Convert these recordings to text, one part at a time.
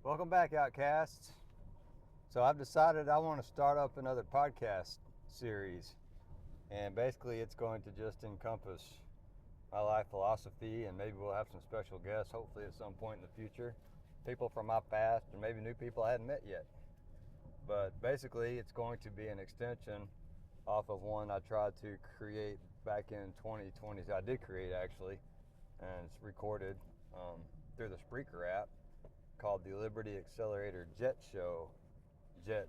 Welcome back, Outcasts. So I've decided I want to start up another podcast series, and basically it's going to just encompass my life philosophy, and maybe we'll have some special guests, hopefully at some point in the future, people from my past, and maybe new people I hadn't met yet. But basically it's going to be an extension off of one I tried to create back in 2020. I did create, actually, and it's recorded through the Spreaker app, called the Liberty Accelerator Jet Show. JET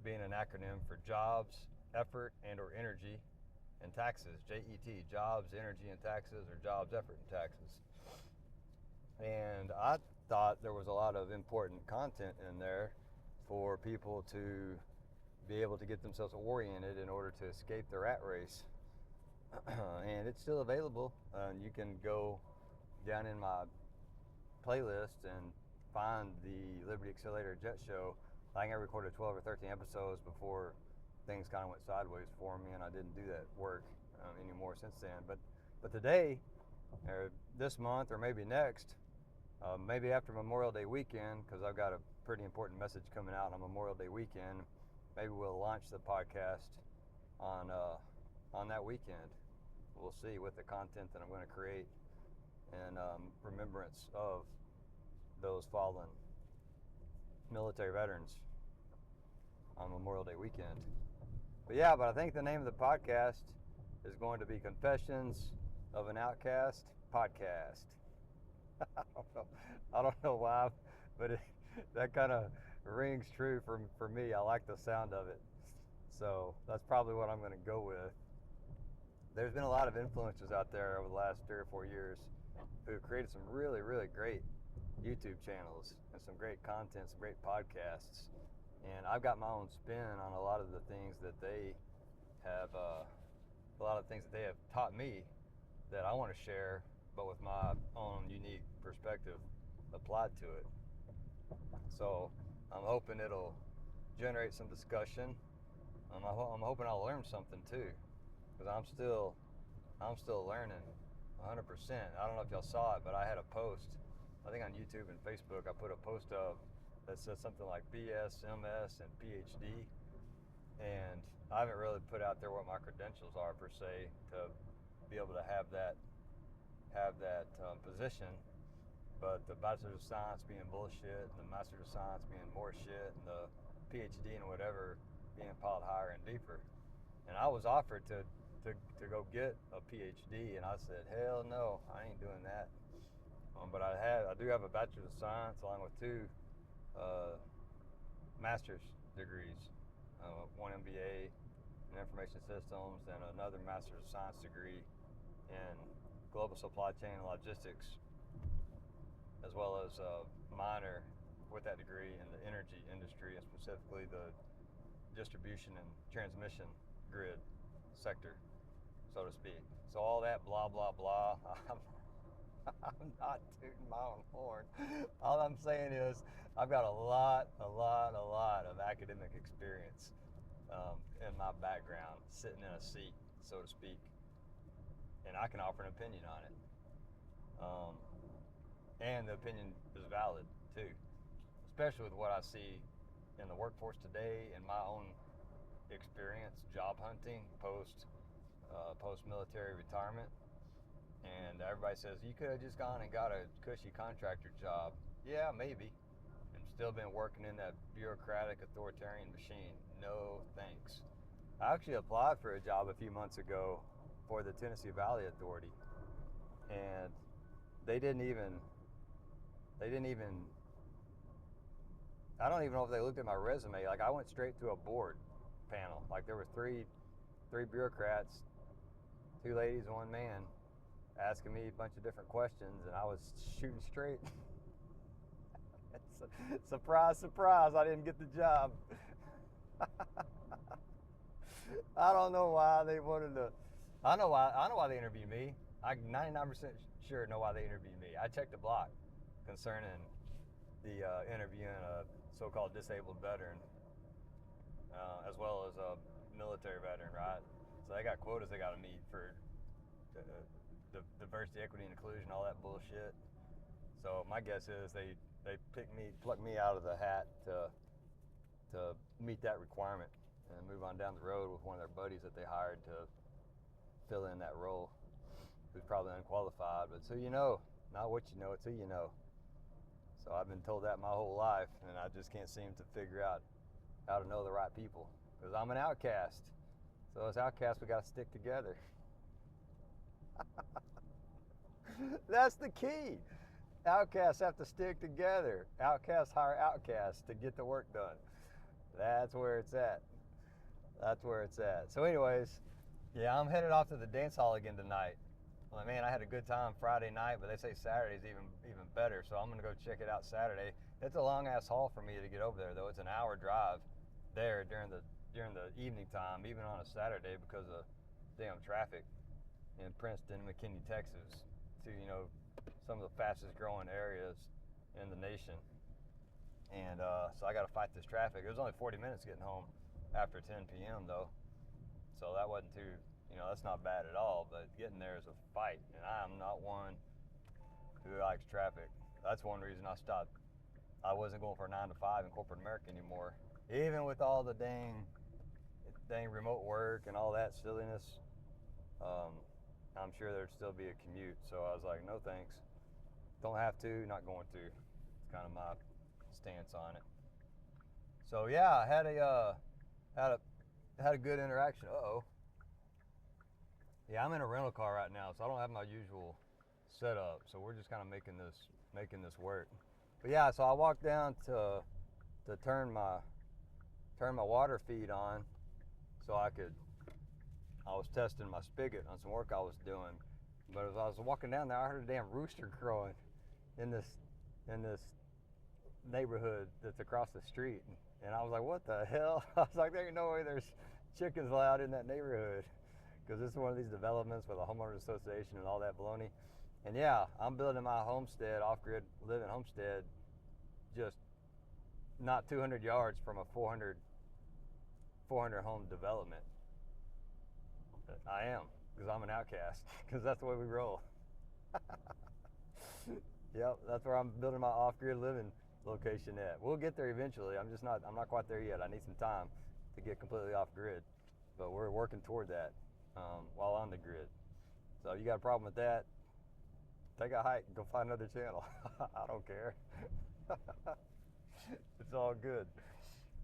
being an acronym for Jobs, Effort, and or Energy, and Taxes. JET, Jobs, Energy, and Taxes, or Jobs, Effort, and Taxes. And I thought there was a lot of important content in there for people to be able to get themselves oriented in order to escape the rat race. And it's still available. You can go down in my playlist and find the Liberty Accelerator Jet Show. I think I recorded 12 or 13 episodes before things kind of went sideways for me, and I didn't do that work anymore since then. But today, or this month, or maybe next, maybe after Memorial Day weekend, because I've got a pretty important message coming out on Memorial Day weekend, maybe we'll launch the podcast on that weekend. We'll see, with the content that I'm going to create in remembrance of those fallen military veterans on Memorial Day weekend. But I think the name of the podcast is going to be Confessions of an Outcast Podcast. I don't know why, but that kind of rings true for me. I like the sound of it. So that's probably what I'm going to go with. There's been a lot of influencers out there over the last 3 or 4 years who have created some really, really great YouTube channels and some great content, some great podcasts. And I've got my own spin on a lot of the things that they have, taught me that I want to share, but with my own unique perspective applied to it. So I'm hoping it'll generate some discussion. I'm hoping I'll learn something too, because I'm still learning 100%. I don't know if y'all saw it, but I had a post, I think on YouTube and Facebook, I put a post up that says something like BS, MS, and PhD. And I haven't really put out there what my credentials are per se to be able to have that position. But the Bachelor of Science being bullshit, and the Master of Science being more shit, and the PhD and whatever being piled higher and deeper. And I was offered to go get a PhD, and I said, hell no, I ain't doing that. But I do have a Bachelor of Science along with 2 master's degrees, one MBA in Information Systems and another Master's of Science degree in Global Supply Chain and Logistics, as well as a minor with that degree in the energy industry, and specifically the distribution and transmission grid sector, so to speak. So all that blah, blah, blah, I'm not tooting my own horn. All I'm saying is I've got a lot of academic experience in my background, sitting in a seat, so to speak, and I can offer an opinion on it. And the opinion is valid too, especially with what I see in the workforce today, in my own experience job hunting post-military retirement. And everybody says, you could have just gone and got a cushy contractor job. Yeah, maybe. And still been working in that bureaucratic authoritarian machine. No thanks. I actually applied for a job a few months ago for the Tennessee Valley Authority. And they didn't even, I don't even know if they looked at my resume. Like, I went straight to a board panel. Like, there were three bureaucrats, 2 ladies and 1 man, asking me a bunch of different questions, and I was shooting straight. Surprise, surprise, I didn't get the job. I don't know why they wanted to. I know why they interviewed me. I'm 99% sure know why they interviewed me. I checked the block concerning the interviewing a so-called disabled veteran, as well as a military veteran, right? So they got quotas they got to meet for the diversity, equity, and inclusion, all that bullshit. So my guess is they plucked me out of the hat to meet that requirement and move on down the road with one of their buddies that they hired to fill in that role, who's probably unqualified. But so you know, not what you know, it's who you know. So I've been told that my whole life, and I just can't seem to figure out how to know the right people, because I'm an outcast. So as outcasts, we got to stick together. That's the key. Outcasts have to stick together. Outcasts hire outcasts to get the work done. That's where it's at. That's where it's at. So anyways, yeah, I'm headed off to the dance hall again tonight. Well, man, I had a good time Friday night, but they say Saturday's even better, so I'm gonna go check it out Saturday. It's a long ass haul for me to get over there, though. It's an hour drive there during the evening time, even on a Saturday, because of damn traffic in Princeton, McKinney, Texas, to some of the fastest growing areas in the nation. And so I got to fight this traffic. It was only 40 minutes getting home after 10 p.m. though, so that wasn't too, that's not bad at all. But getting there is a fight, and I'm not one who likes traffic. That's one reason I stopped. I wasn't going for a 9 to 5 in corporate America anymore, even with all the dang remote work and all that silliness. I'm sure there'd still be a commute, so I was like, no thanks. Don't have to, not going to. It's kind of my stance on it. So yeah, I had a good interaction. Yeah, I'm in a rental car right now, so I don't have my usual setup. So we're just kind of making this work. But yeah, so I walked down to turn my water feed on, so I was testing my spigot on some work I was doing. But as I was walking down there, I heard a damn rooster crowing in this neighborhood that's across the street. And I was like, what the hell? I was like, there ain't no way there's chickens allowed in that neighborhood, because this is one of these developments with a homeowners association and all that baloney. And yeah, I'm building my homestead, off-grid living homestead, just not 200 yards from a 400 home development. I am, because I'm an outcast, because that's the way we roll. Yep, that's where I'm building my off-grid living location at. We'll get there eventually. I'm not quite there yet. I need some time to get completely off-grid, but we're working toward that while on the grid. So if you got a problem with that, take a hike and go find another channel. I don't care. It's all good.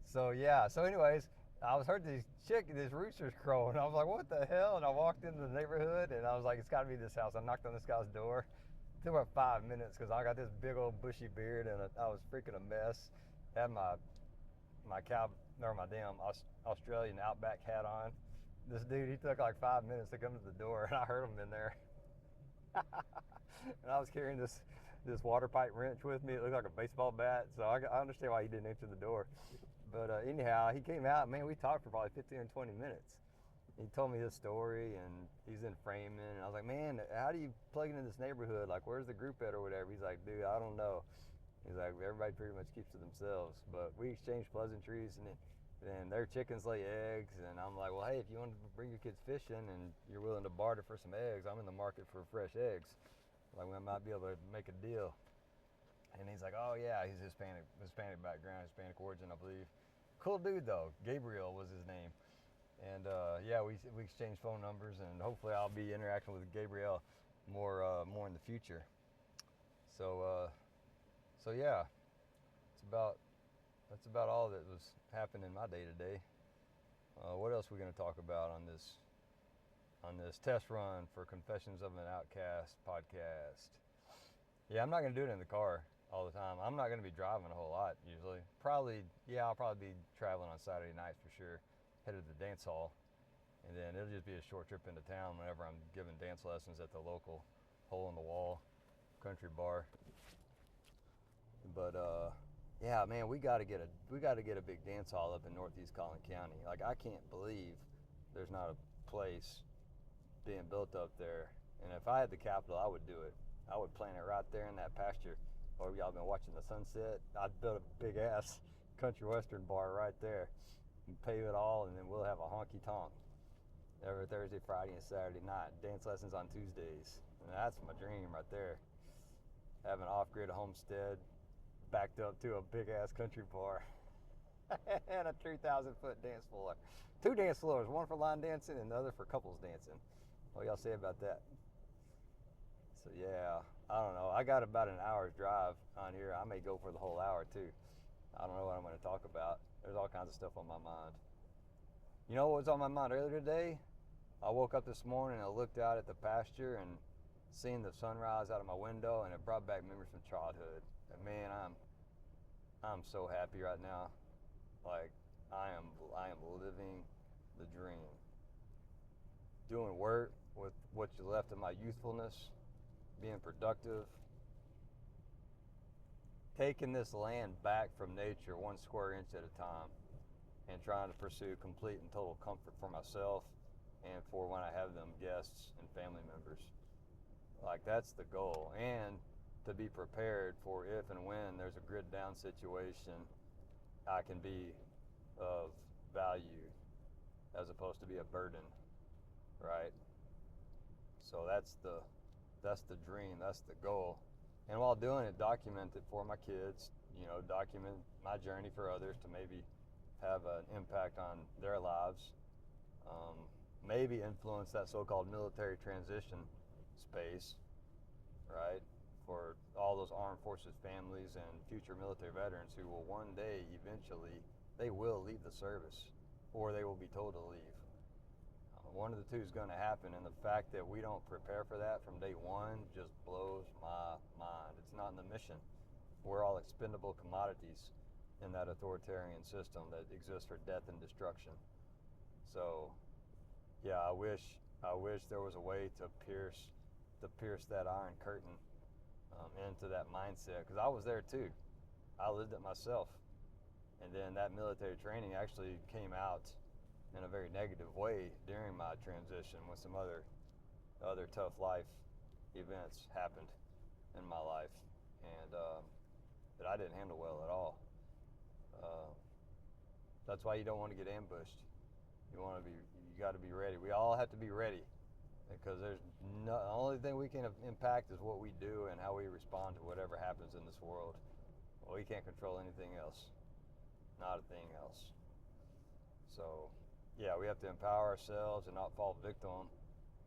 So yeah, so anyways, I was heard these roosters crowing. I was like, what the hell? And I walked into the neighborhood, and I was like, it's got to be this house. I knocked on this guy's door. It took about 5 minutes, because I got this big old bushy beard, and I was freaking a mess. Had my damn Australian Outback hat on. This dude, he took like 5 minutes to come to the door, and I heard him in there. And I was carrying this water pipe wrench with me. It looked like a baseball bat, so I understand why he didn't answer the door. But anyhow, he came out, man, we talked for probably 15 or 20 minutes. He told me his story, and he's in framing, and I was like, man, how do you plug into this neighborhood? Like, where's the group at or whatever? He's like, dude, I don't know. He's like, everybody pretty much keeps to themselves. But we exchange pleasantries, and their chickens lay eggs, and I'm like, well, hey, if you want to bring your kids fishing and you're willing to barter for some eggs, I'm in the market for fresh eggs. Like, we might be able to make a deal. And he's like, oh yeah, he's Hispanic background, Hispanic origin, I believe. Cool dude though. Gabriel was his name. And yeah, we exchanged phone numbers, and hopefully I'll be interacting with Gabriel more in the future. So yeah, that's about all that was happening in my day to day. What else are we going to talk about on this test run for Confessions of an Outcast podcast? Yeah, I'm not going to do it in the car all the time. I'm not going to be driving a whole lot usually. I'll probably be traveling on Saturday nights for sure, headed to the dance hall, and then it'll just be a short trip into town whenever I'm giving dance lessons at the local hole in the wall country bar. But yeah, man, we got to get a big dance hall up in Northeast Collin County. Like, I can't believe there's not a place being built up there. And if I had the capital, I would do it. I would plant it right there in that pasture. Or y'all been watching the sunset? I'd build a big ass country western bar right there and pave it all, and then we'll have a honky tonk every Thursday, Friday, and Saturday night. Dance lessons on Tuesdays. And that's my dream right there. Having an off-grid homestead, backed up to a big ass country bar and a 3,000-foot dance floor. 2 dance floors, one for line dancing and the other for couples dancing. What y'all say about that? So yeah, I don't know. I got about an hour's drive on here. I may go for the whole hour too. I don't know what I'm going to talk about. There's all kinds of stuff on my mind. You know what was on my mind earlier today? I woke up this morning and I looked out at the pasture and seen the sunrise out of my window, and it brought back memories from childhood. And man, I'm so happy right now. Like I am living the dream. Doing work with what you left of my youthfulness, being productive, taking this land back from nature 1 square inch at a time, and trying to pursue complete and total comfort for myself and for when I have them guests and family members. Like that's the goal, and to be prepared for if and when there's a grid down situation, I can be of value as opposed to be a burden, right? So that's the dream, that's the goal. And while doing it, document it for my kids, you know, document my journey for others to maybe have an impact on their lives. Maybe influence that so-called military transition space, right? For all those armed forces families and future military veterans who will one day, eventually, they will leave the service or they will be told to leave. One of the two is going to happen, and the fact that we don't prepare for that from day one just blows my mind. It's not in the mission. We're all expendable commodities in that authoritarian system that exists for death and destruction. So, yeah, I wish there was a way to pierce that iron curtain into that mindset, because I was there too. I lived it myself, and then that military training actually came out in a very negative way during my transition when some other tough life events happened in my life, and that I didn't handle well at all. That's why you don't want to get ambushed. You got to be ready. We all have to be ready, because the only thing we can impact is what we do and how we respond to whatever happens in this world. Well, we can't control anything else, not a thing else. So yeah, we have to empower ourselves and not fall victim,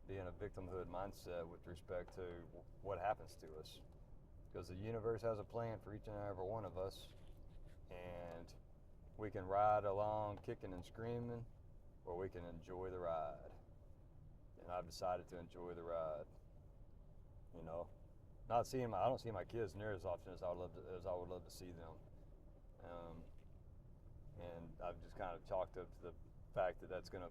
be in a victimhood mindset with respect to what happens to us. Because the universe has a plan for each and every one of us, and we can ride along kicking and screaming, or we can enjoy the ride. And I've decided to enjoy the ride. You know, I don't see my kids near as often as I would love to see them. And I've just kind of chalked up to the fact that that's gonna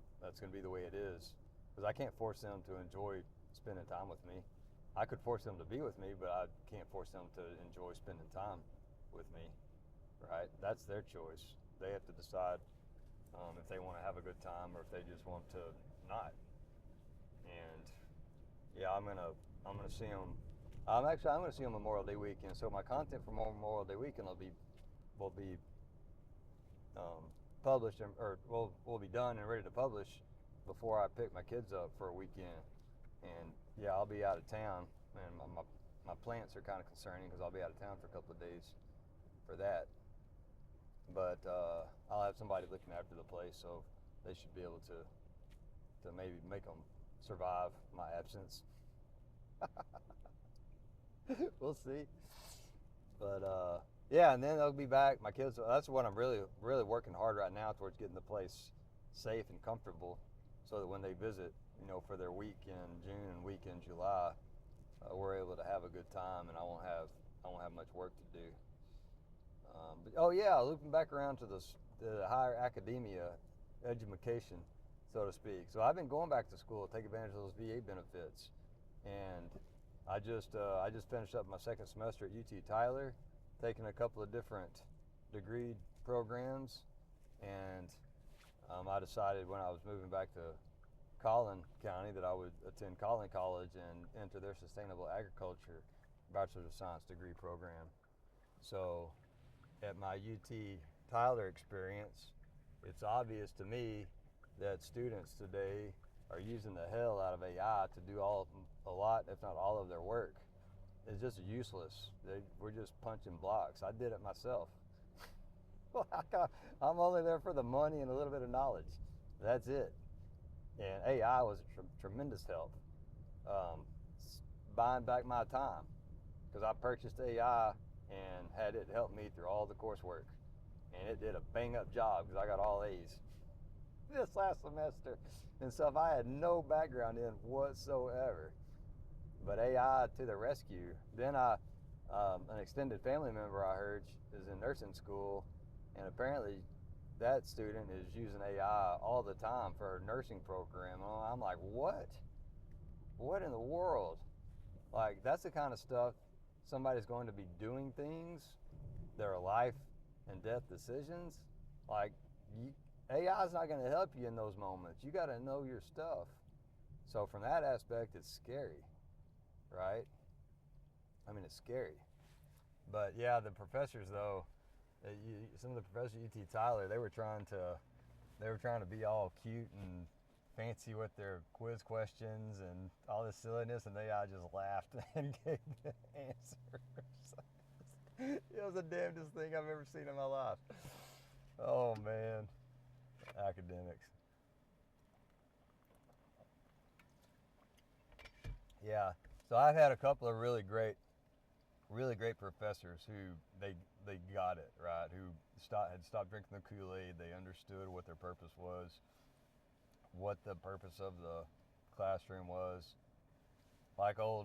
be the way it is, because I can't force them to enjoy spending time with me. I could force them to be with me, but I can't force them to enjoy spending time with me, right? That's their choice. They have to decide if they want to have a good time or if they just want to not. And yeah, I'm gonna see them. I'm gonna see them Memorial Day weekend. So my content for Memorial Day weekend will be published or will be done and ready to publish before I pick my kids up for a weekend. And yeah, I'll be out of town, and my plants are kind of concerning because I'll be out of town for a couple of days for that. But I'll have somebody looking after the place, so they should be able to maybe make them survive my absence. We'll see. But yeah, and then they'll be back. My kids, that's what I'm really working hard right now towards getting the place safe and comfortable, so that when they visit, you know, for their week in June and week in July, we're able to have a good time, and I won't have much work to do. But oh yeah, looping back around to the higher academia education, so to speak. So I've been going back to school to take advantage of those VA benefits, and I just finished up my second semester at UT Tyler, taking a couple of different degree programs, and I decided when I was moving back to Collin County that I would attend Collin College and enter their Sustainable Agriculture Bachelor of Science degree program. So at my UT Tyler experience, it's obvious to me that students today are using the hell out of AI to do a lot, if not all of their work. is just useless. We're just punching blocks. I did it myself. I'm only there for the money and a little bit of knowledge. That's it. And AI was a tremendous help. Buying back my time, because I purchased AI and had it help me through all the coursework. And it did a bang up job because I got all A's this last semester and stuff I had no background in whatsoever. But AI to the rescue. Then an extended family member I heard is in nursing school, and apparently that student is using AI all the time for her nursing program. And I'm like, what? What in the world? Like, that's the kind of stuff somebody's going to be doing things that are life and death decisions. Like, AI is not going to help you in those moments. You got to know your stuff. So from that aspect, it's scary, right? I mean, it's scary. But yeah, the professors though, some of the professors at UT Tyler, they were trying to be all cute and fancy with their quiz questions and all this silliness, and I just laughed and gave the answers. It was the damnedest thing I've ever seen in my life. Oh man, academics. Yeah, so I've had a couple of really great professors who they got it right, who had stopped drinking the Kool-Aid. They understood what their purpose was, what the purpose of the classroom was. Like oh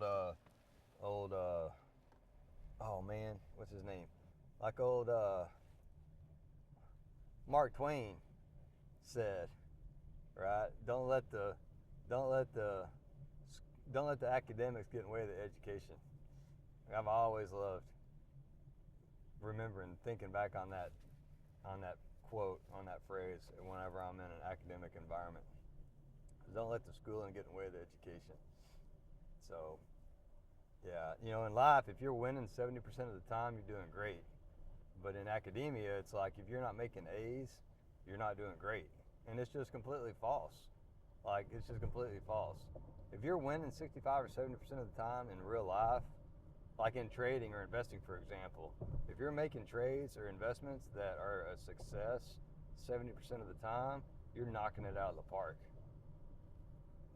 man, what's his name? Like old Mark Twain said, right? Don't let the academics get in the way of the education. I've always loved remembering, thinking back on that quote, on that phrase whenever I'm in an academic environment. Don't let the schooling get in the way of the education. So, yeah, in life, if you're winning 70% of the time, you're doing great. But in academia, it's like if you're not making A's, you're not doing great. And it's just completely false. Like, it's just completely false. If you're winning 65 or 70% of the time in real life, like in trading or investing, for example, if you're making trades or investments that are a success 70% of the time, you're knocking it out of the park.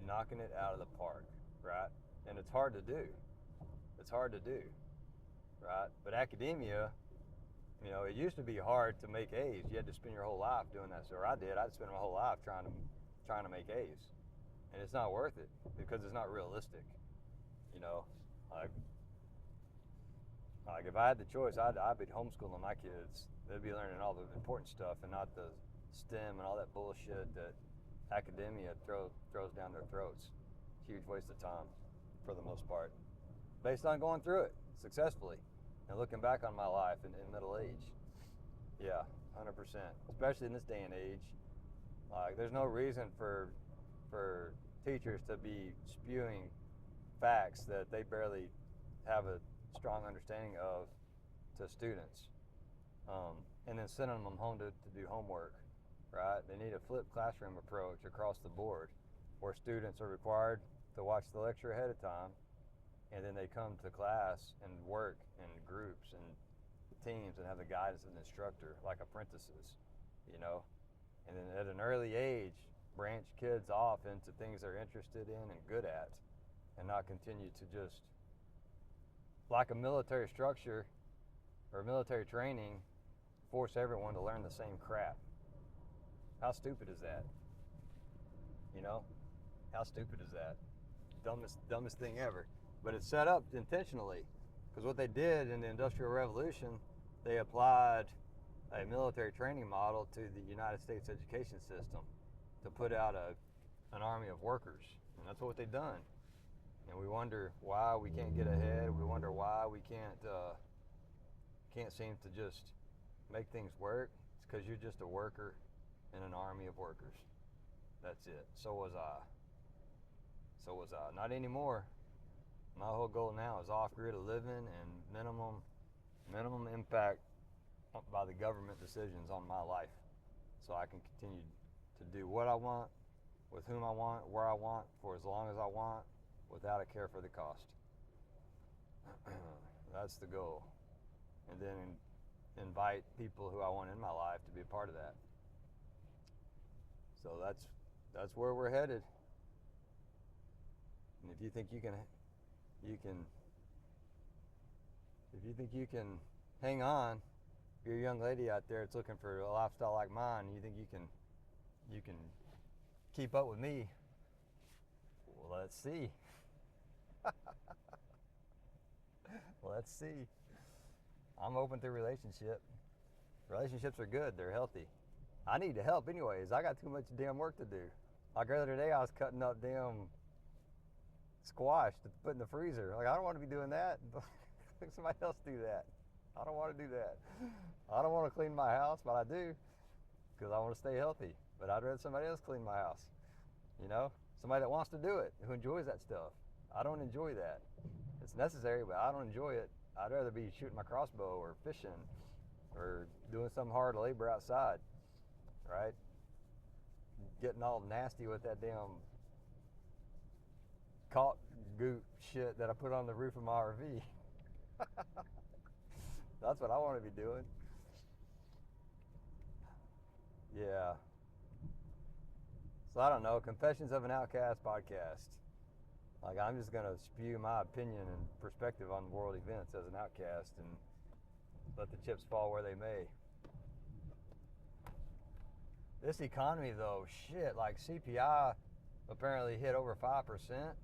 Knocking it out of the park, right? And it's hard to do. It's hard to do, right? But academia, it used to be hard to make A's. You had to spend your whole life doing that. So I did. I'd spend my whole life trying to make A's, and it's not worth it because it's not realistic. Like if I had the choice, I'd be homeschooling my kids. They'd be learning all the important stuff and not the STEM and all that bullshit that academia throws down their throats. Huge waste of time for the most part, based on going through it successfully and looking back on my life in middle age. Yeah, 100%. Especially in this day and age, like there's no reason for teachers to be spewing facts that they barely have a strong understanding of to students, and then sending them home to do homework, right? They need a flipped classroom approach across the board where students are required to watch the lecture ahead of time, and then they come to class and work in groups and teams and have the guidance of an instructor like apprentices, and then at an early age branch kids off into things they're interested in and good at, and not continue to just, like a military structure or military training, force everyone to learn the same crap. How stupid is that? How stupid is that? Dumbest thing ever. But it's set up intentionally, because what they did in the Industrial Revolution, they applied a military training model to the United States education system to put out an army of workers, and that's what they've done. And we wonder why we can't get ahead. We wonder why we can't seem to just make things work. It's because you're just a worker in an army of workers. That's it. So was I. Not anymore. My whole goal now is off-grid living and minimum impact by the government decisions on my life, so I can continue to do what I want, with whom I want, where I want, for as long as I want, without a care for the cost. That's the goal. And then invite people who I want in my life to be a part of that. So that's where we're headed. And if you think you can hang on, if you're a young lady out there that's looking for a lifestyle like mine, and you think you can keep up with me, well, let's see. Let's see. I'm open to relationship. Relationships are good. They're healthy. I need the help anyways. I got too much damn work to do. Like earlier today, I was cutting up damn squash to put in the freezer. Like, I don't want to be doing that. Let somebody else do that. I don't want to do that. I don't want to clean my house, but I do because I want to stay healthy. But I'd rather somebody else clean my house. You know, somebody that wants to do it, who enjoys that stuff. I don't enjoy that. It's necessary, but I don't enjoy it. I'd rather be shooting my crossbow or fishing or doing some hard labor outside, right? Getting all nasty with that damn caulk goop shit that I put on the roof of my RV. That's what I want to be doing. Yeah. So I don't know, Confessions of an Outcast podcast. Like, I'm just going to spew my opinion and perspective on world events as an outcast and let the chips fall where they may. This economy, though, shit, like CPI apparently hit over 5%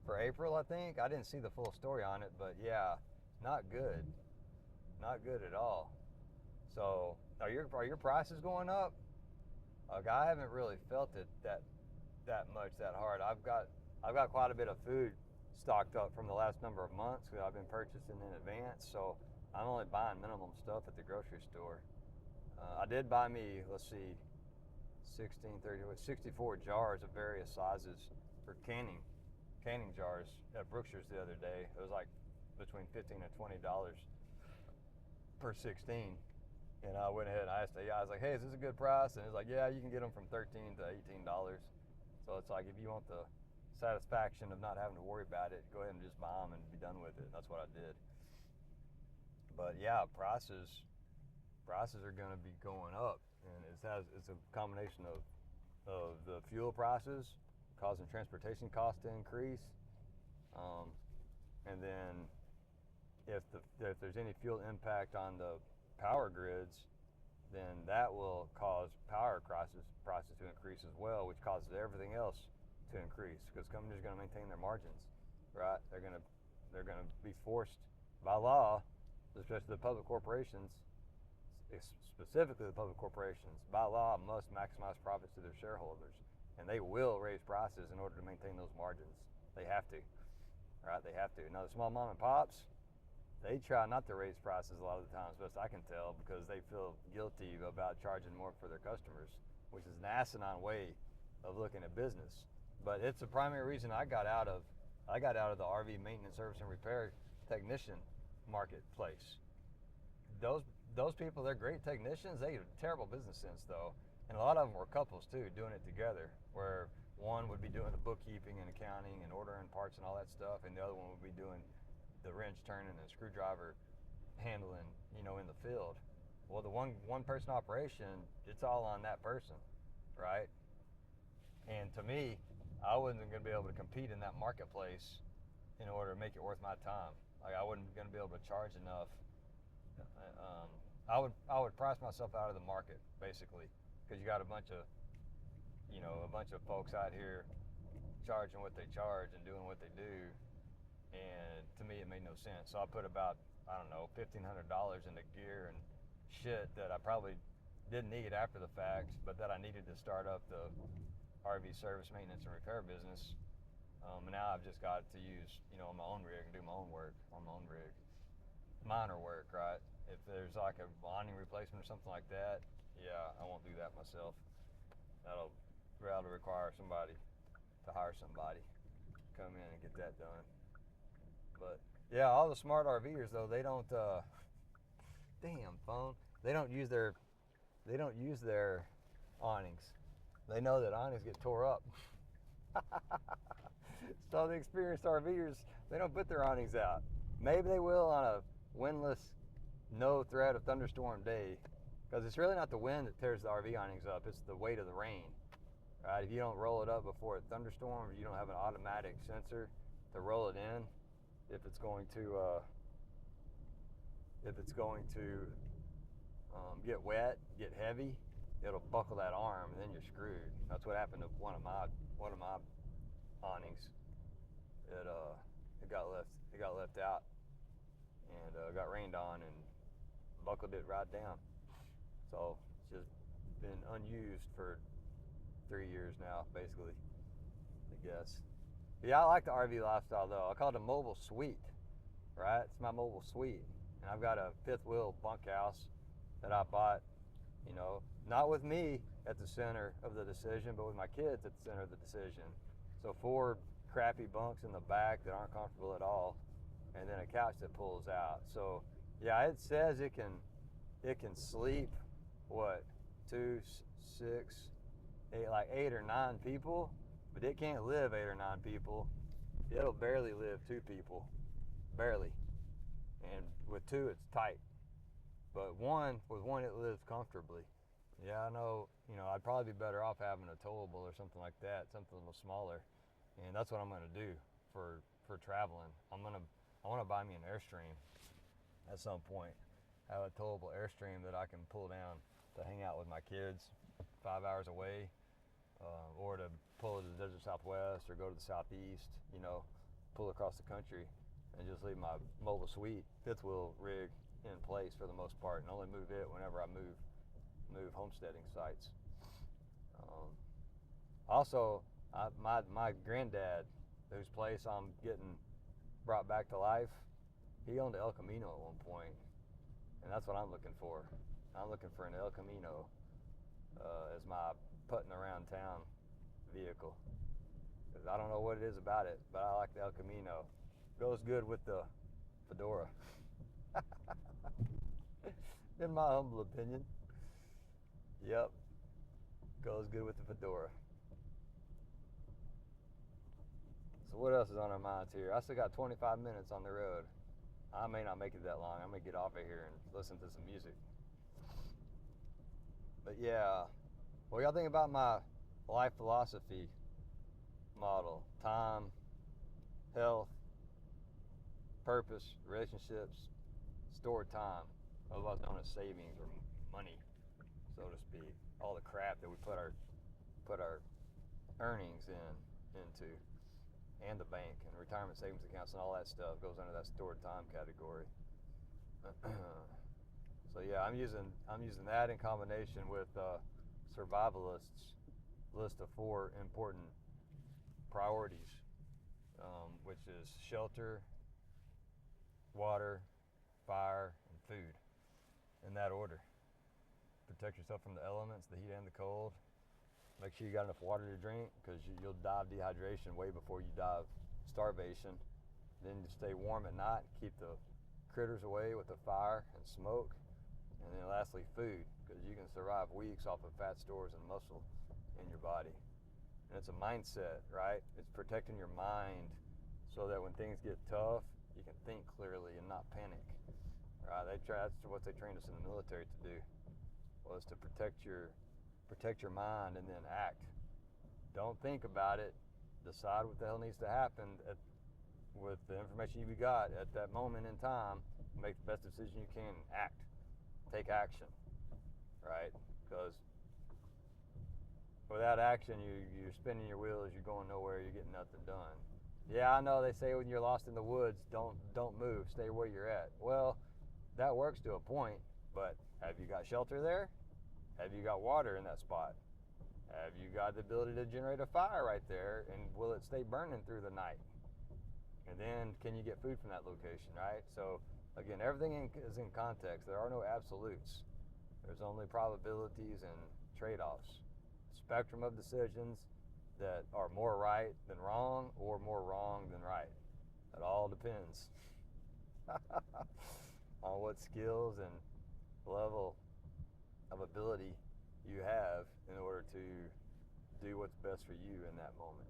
for April, I think. I didn't see the full story on it, but yeah, not good. Not good at all. So, are your prices going up? Like, I haven't really felt it that much, that hard. I've got quite a bit of food stocked up from the last number of months that I've been purchasing in advance, so I'm only buying minimum stuff at the grocery store. I did buy me, let's see, 64 jars of various sizes for canning jars at Brookshire's the other day. It was like between $15 and $20 per 16. And I went ahead and I asked the guy, I was like, hey, is this a good price? And he was like, yeah, you can get them from $13 to $18. So it's like, if you want the satisfaction of not having to worry about it, go ahead and just buy them and be done with it. That's what I did. But yeah, prices are going to be going up, and it's a combination of the fuel prices causing transportation costs to increase, and then if there's any fuel impact on the power grids, then that will cause power prices to increase as well, which causes everything else to increase because companies are going to maintain their margins, right? They're going to be forced by law, especially the public corporations, specifically the public corporations, by law must maximize profits to their shareholders, and they will raise prices in order to maintain those margins. They have to, right? They have to. Now the small mom and pops, they try not to raise prices a lot of the times, best I can tell, because they feel guilty about charging more for their customers, which is an asinine way of looking at business. But it's the primary reason I got out of the RV maintenance, service, and repair technician marketplace. Those people, they're great technicians. They have terrible business sense though, and a lot of them were couples too, doing it together, where one would be doing the bookkeeping and accounting and ordering parts and all that stuff, and the other one would be doing the wrench turning and screwdriver handling, in the field. Well, the one person operation, it's all on that person, right? And to me, I wasn't going to be able to compete in that marketplace in order to make it worth my time. Like, I wasn't going to be able to charge enough. I would price myself out of the market basically, because you got a bunch of folks out here charging what they charge and doing what they do. And to me, it made no sense. So I put about, $1,500 into gear and shit that I probably didn't need after the fact, but that I needed to start up the RV service, maintenance, and repair business. And now I've just got to use, my own rig and do my own work on my own rig. Minor work, right? If there's like a awning replacement or something like that, yeah, I won't do that myself. That'll require somebody to hire somebody to come in and get that done. But yeah, all the smart RVers though, they don't damn phone. They don't use their awnings. They know that awnings get tore up. So the experienced RVers, they don't put their awnings out. Maybe they will on a windless, no threat of thunderstorm day, because it's really not the wind that tears the RV awnings up, it's the weight of the rain. Right? If you don't roll it up before a thunderstorm, or you don't have an automatic sensor to roll it in, if it's going to get wet, get heavy, it'll buckle that arm, and then you're screwed. That's what happened to one of my awnings. It got left out, and got rained on and buckled it right down. So it's just been unused for 3 years now, basically, I guess. But yeah, I like the RV lifestyle though. I call it a mobile suite, right? It's my mobile suite, and I've got a fifth wheel bunkhouse that I bought, not with me at the center of the decision, but with my kids at the center of the decision. So 4 crappy bunks in the back that aren't comfortable at all, and then a couch that pulls out. So yeah, it says it can sleep, what, 2, 6, 8, like 8 or 9 people, but it can't live 8 or 9 people. It'll barely live 2 people, barely. And with 2, it's tight. But with one, it lives comfortably. Yeah, I know, I'd probably be better off having a towable or something like that, something a little smaller. And that's what I'm going to do for traveling. I want to buy me an Airstream at some point. Have a towable Airstream that I can pull down to hang out with my kids 5 hours away, or to pull to the desert Southwest or go to the Southeast, pull across the country and just leave my mobile suite fifth wheel rig in place for the most part, and only move it whenever I move homesteading sites. Also, my granddad, whose place I'm getting brought back to life, he owned an El Camino at one point, and that's what I'm looking for. I'm looking for an El Camino as my putting around town vehicle, because I don't know what it is about it, but I like the El Camino. Goes good with the Fedora. In my humble opinion. Yep. Goes good with the Fedora. So what else is on our minds here? I still got 25 minutes on the road. I may not make it that long. I'm going to get off of here and listen to some music. But yeah, what y'all think about my life philosophy model? Time, health, purpose, relationships, stored time, otherwise known as savings or money, so to speak. All the crap that we put our earnings into, and the bank and retirement savings accounts and all that stuff goes under that stored time category. So yeah, I'm using that in combination with Survivalist's list of 4 important priorities, which is shelter, water, fire, and food, in that order. Protect yourself from the elements, the heat and the cold. Make sure you got enough water to drink, because you'll die of dehydration way before you die of starvation. Then you stay warm at night, keep the critters away with the fire and smoke. And then lastly, food, because you can survive weeks off of fat stores and muscle in your body. And it's a mindset, right? It's protecting your mind so that when things get tough, you can think clearly and not panic. Right? That's what they trained us in the military to do, was to protect your mind and then act. Don't think about it. Decide what the hell needs to happen with the information you got at that moment in time. Make the best decision you can. Act. Take action. Right? Because without action, you're spinning your wheels. You're going nowhere. You're getting nothing done. Yeah, I know they say when you're lost in the woods, don't move. Stay where you're at. Well, that works to a point, but have you got shelter there? Have you got water in that spot? Have you got the ability to generate a fire right there, and will it stay burning through the night? And then can you get food from that location, right? So again, everything is in context. There are no absolutes. There's only probabilities and trade-offs. Spectrum of decisions that are more right than wrong, or more wrong than right. It all depends on what skills and level of ability you have in order to do what's best for you in that moment.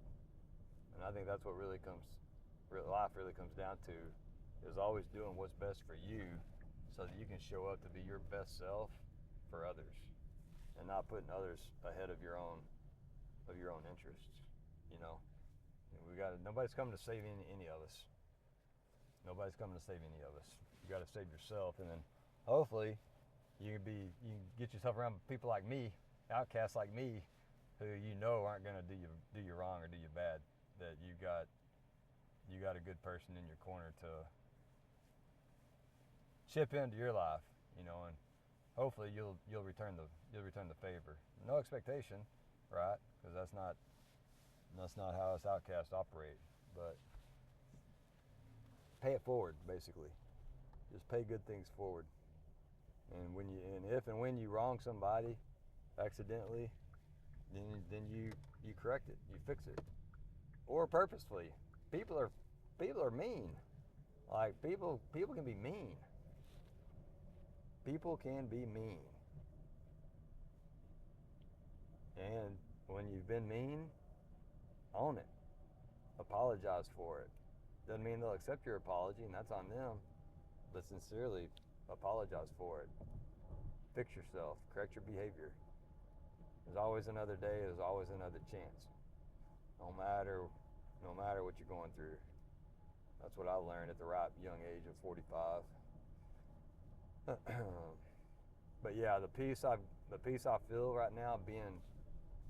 And I think that's what life really comes down to, is always doing what's best for you so that you can show up to be your best self for others and not putting others ahead of your own interests. You know, nobody's coming to save any of us. Nobody's coming to save any of us. You got to save yourself, and then hopefully you can get yourself around people like me, outcasts like me, who you know aren't going to do you wrong or do you bad. That you got a good person in your corner to chip into your life, you know, and hopefully you'll return the favor. No expectation, right? Because that's not how us outcasts operate. But pay it forward, basically. Just pay good things forward. And if and when you wrong somebody accidentally, then you correct it, you fix it, or purposefully. People are mean. Like people can be mean. People can be mean. And when you've been mean, own it. Apologize for it. Doesn't mean they'll accept your apology, and that's on them. But sincerely, apologize for it. Fix yourself. Correct your behavior. There's always another day. There's always another chance. No matter what you're going through. That's what I learned at the ripe young age of 45. But yeah, the peace I feel right now being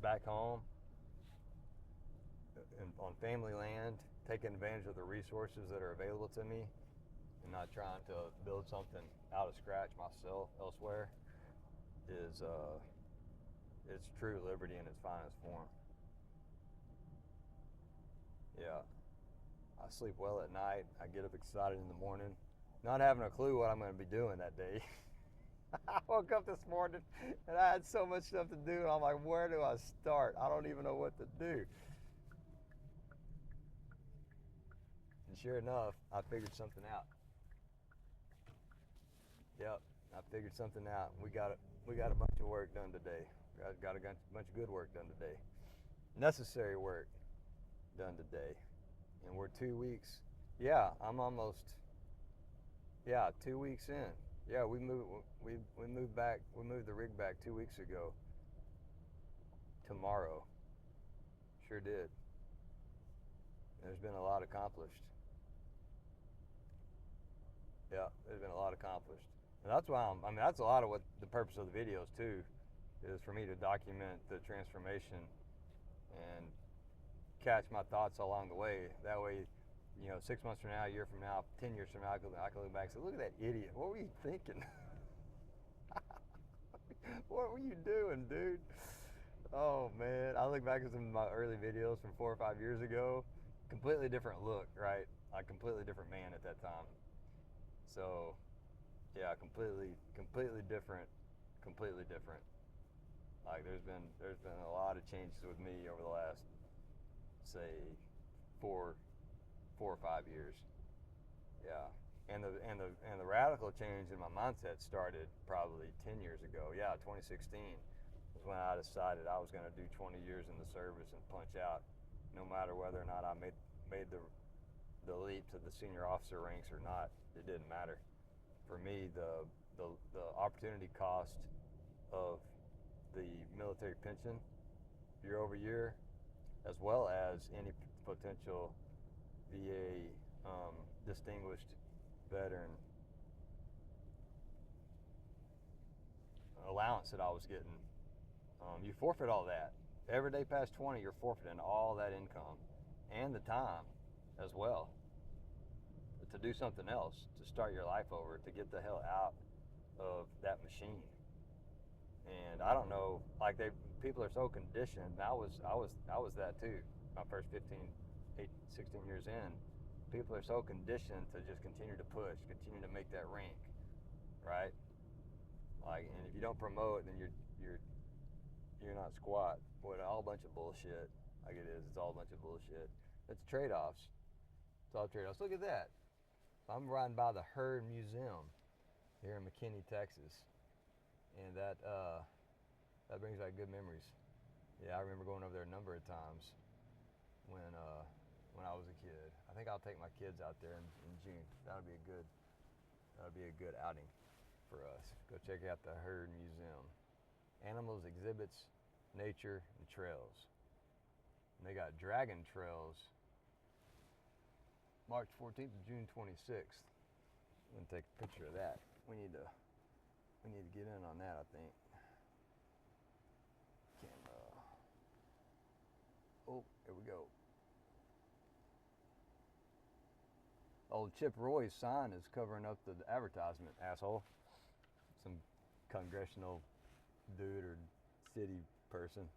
back home on family land, taking advantage of the resources that are available to me, and not trying to build something out of scratch myself elsewhere, is it's true liberty in its finest form. Yeah, I sleep well at night. I get up excited in the morning, not having a clue what I'm going to be doing that day. I woke up this morning and I had so much stuff to do, and I'm like, where do I start? I don't even know what to do. And sure enough, I figured something out. Yep, I figured something out. We got a bunch of work done today. Got a bunch of good work done today. Necessary work done today. And we're 2 weeks. Yeah, I'm almost. Yeah, 2 weeks in. Yeah, we moved the rig back 2 weeks ago. Tomorrow. Sure did. There's been a lot accomplished. Yeah, there's been a lot accomplished. And that's why that's a lot of what the purpose of the videos too, is for me to document the transformation and catch my thoughts along the way. That way, 6 months from now, a year from now, 10 years from now, I can look back and say, look at that idiot. What were you thinking? What were you doing, dude? Oh man, I look back at some of my early videos from 4 or 5 years ago. Completely different look, right? Like completely different man at that time. So, yeah, completely different. Like there's been a lot of changes with me over the last, say, 4 or 5 years. Yeah, and the radical change in my mindset started probably 10 years ago. Yeah, 2016 was when I decided I was going to do 20 years in the service and punch out, no matter whether or not I made the leap to the senior officer ranks or not. It didn't matter. For me, the opportunity cost of the military pension year over year, as well as any potential VA distinguished veteran allowance that I was getting, you forfeit all that. Every day past 20, you're forfeiting all that income and the time as well to do something else, to start your life over, to get the hell out of that machine. And I don't know, like people are so conditioned. I was that too. My first 16 years in, people are so conditioned to just continue to push, continue to make that rank, right? Like, and if you don't promote, then you're not squat. Boy, all a bunch of bullshit. Like it is. It's all a bunch of bullshit. It's trade-offs. It's all trade-offs. Look at that. I'm riding by the Herd Museum here in McKinney, Texas, and that brings back good memories. Yeah, I remember going over there a number of times when when I was a kid. I think I'll take my kids out there in June. That'll be a good outing for us. Go check out the Herd Museum. Animals, exhibits, nature, and trails. And they got dragon trails March 14th to June 26th. I'm gonna take a picture of that. We need to get in on that, I think. Oh, here we go. Old Chip Roy's sign is covering up the advertisement, asshole. Some congressional dude or city person,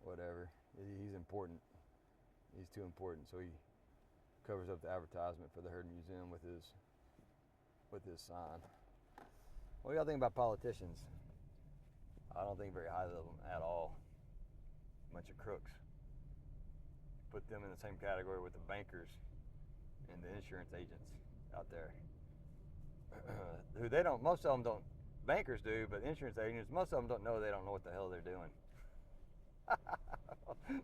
whatever. He's important. He's too important, so he covers up the advertisement for the Herd Museum with his sign. What do y'all think about politicians? I don't think very highly of them at all. Bunch of crooks. Put them in the same category with the bankers and the insurance agents out there. Who they don't, most of them don't, bankers do, but insurance agents, most of them don't know, they don't know what the hell they're doing.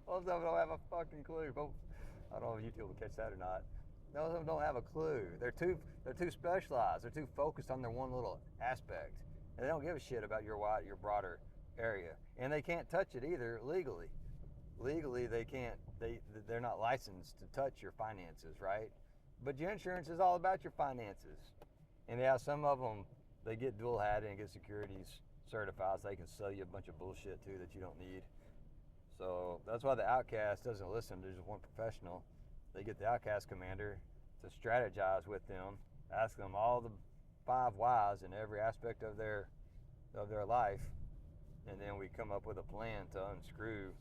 Most of them don't have a fucking clue. I don't know if you will catch that or not. Most of them don't have a clue. They're too specialized. They're too focused on their one little aspect. And they don't give a shit about your broader area. And they can't touch it either legally. Legally, they can't, they're not licensed to touch your finances, right? But your insurance is all about your finances. And yeah, some of them, they get dual hatted and get securities certified so they can sell you a bunch of bullshit too that you don't need. So that's why the Outcast doesn't listen to just one professional. They get the Outcast Commander to strategize with them, ask them all the 5 whys in every aspect of their life, and then we come up with a plan to unscrew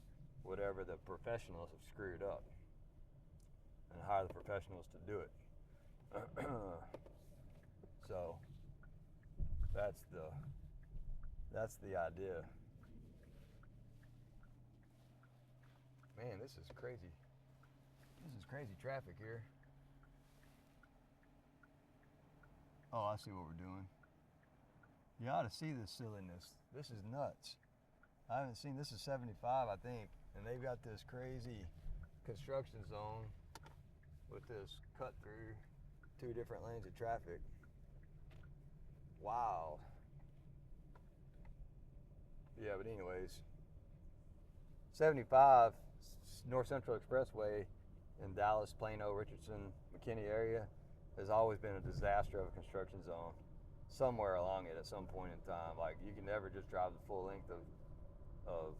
whatever the professionals have screwed up and hire the professionals to do it. So that's the idea. Man, this is crazy. This is crazy traffic here. Oh, I see what we're doing. You ought to see this silliness. This is nuts. I haven't seen, this is 75, I think, and they've got this crazy construction zone with this cut through 2 different lanes of traffic. Wild. Yeah, but anyways, 75 North Central Expressway in Dallas, Plano, Richardson, McKinney area has always been a disaster of a construction zone somewhere along it at some point in time. Like, you can never just drive the full length of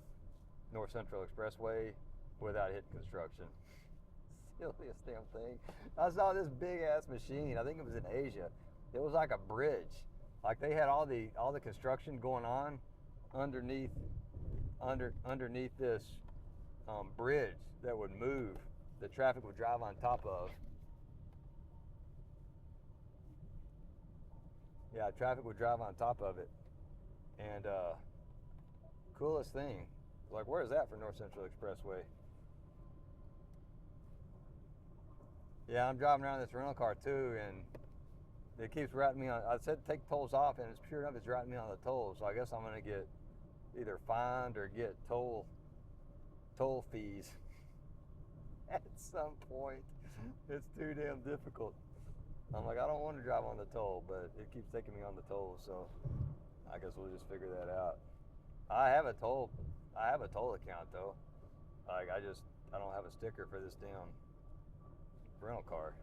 North Central Expressway without hitting construction. Silliest damn thing. I saw this big ass machine. I think it was in Asia. It was like a bridge. Like, they had all the construction going on underneath this bridge that would move, the traffic would drive on top of. Yeah, traffic would drive on top of it. And coolest thing, like, where is that for North Central Expressway? Yeah, I'm driving around this rental car too, and it keeps writing me on. I said take tolls off, and it's sure enough, it's writing me on the tolls. So I guess I'm gonna get either fined or get toll fees at some point. It's too damn difficult. I'm like, I don't want to drive on the toll, but it keeps taking me on the toll, so I guess we'll just figure that out. I have a toll account though. Like, I don't have a sticker for this damn rental car.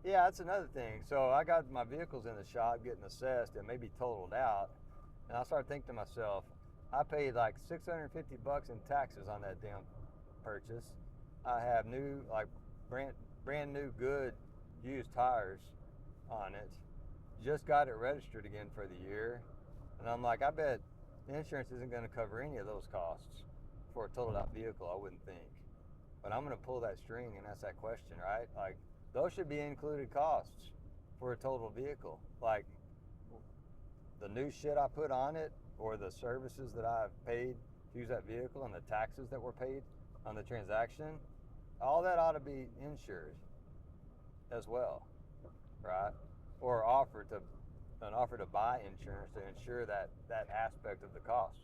Yeah, that's another thing. So I got my vehicles in the shop getting assessed and maybe totaled out, and I started thinking to myself, I paid like $650 in taxes on that damn purchase. I have new, like, brand new good used tires on it. Just got it registered again for the year, and I'm like, I bet the insurance isn't going to cover any of those costs for a totaled out vehicle, I wouldn't think. But I'm going to pull that string and ask that question, right? Like, those should be included costs for a total vehicle. Like, the new shit I put on it, or the services that I've paid to use that vehicle, and the taxes that were paid on the transaction, all that ought to be insured as well, right? Or an offer to buy insurance to insure that aspect of the costs.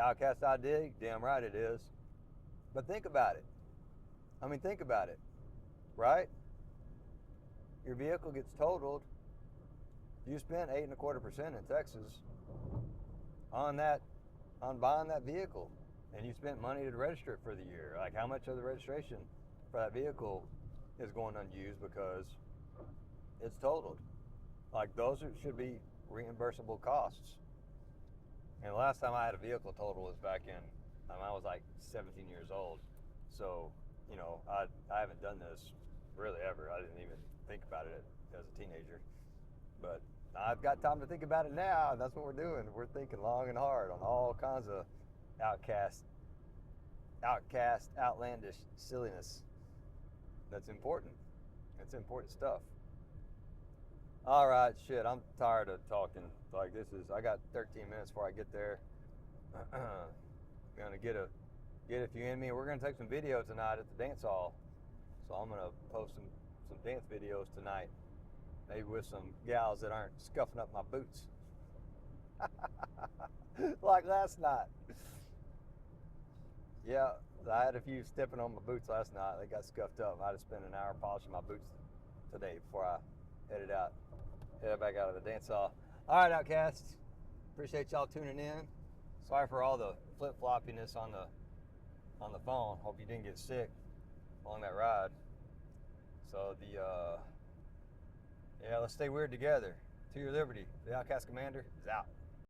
Outcast ID, damn right it is. But think about it. I mean, think about it, right? Your vehicle gets totaled. You spent 8.25% in Texas on buying that vehicle, and you spent money to register it for the year. Like, how much of the registration for that vehicle is going unused because it's totaled? Like, those should be reimbursable costs. And the last time I had a vehicle total was back in, I was like 17 years old. So, you know, I haven't done this really ever. I didn't even think about it as a teenager. But I've got time to think about it now, and that's what we're doing. We're thinking long and hard on all kinds of outcast, outlandish silliness. That's important. That's important stuff. All right, shit, I'm tired of talking. Like, I got 13 minutes before I get there. Gonna get a few in me. We're gonna take some video tonight at the dance hall. So I'm gonna post some dance videos tonight. Maybe with some gals that aren't scuffing up my boots. Like last night. Yeah, I had a few stepping on my boots last night. They got scuffed up. I had to spend an hour polishing my boots today before I headed back out of the dance hall. All right, Outcasts. Appreciate y'all tuning in. Sorry for all the flip-floppiness on the phone. Hope you didn't get sick along that ride. So yeah, let's stay weird together. To your liberty. The Outcast Commander is out.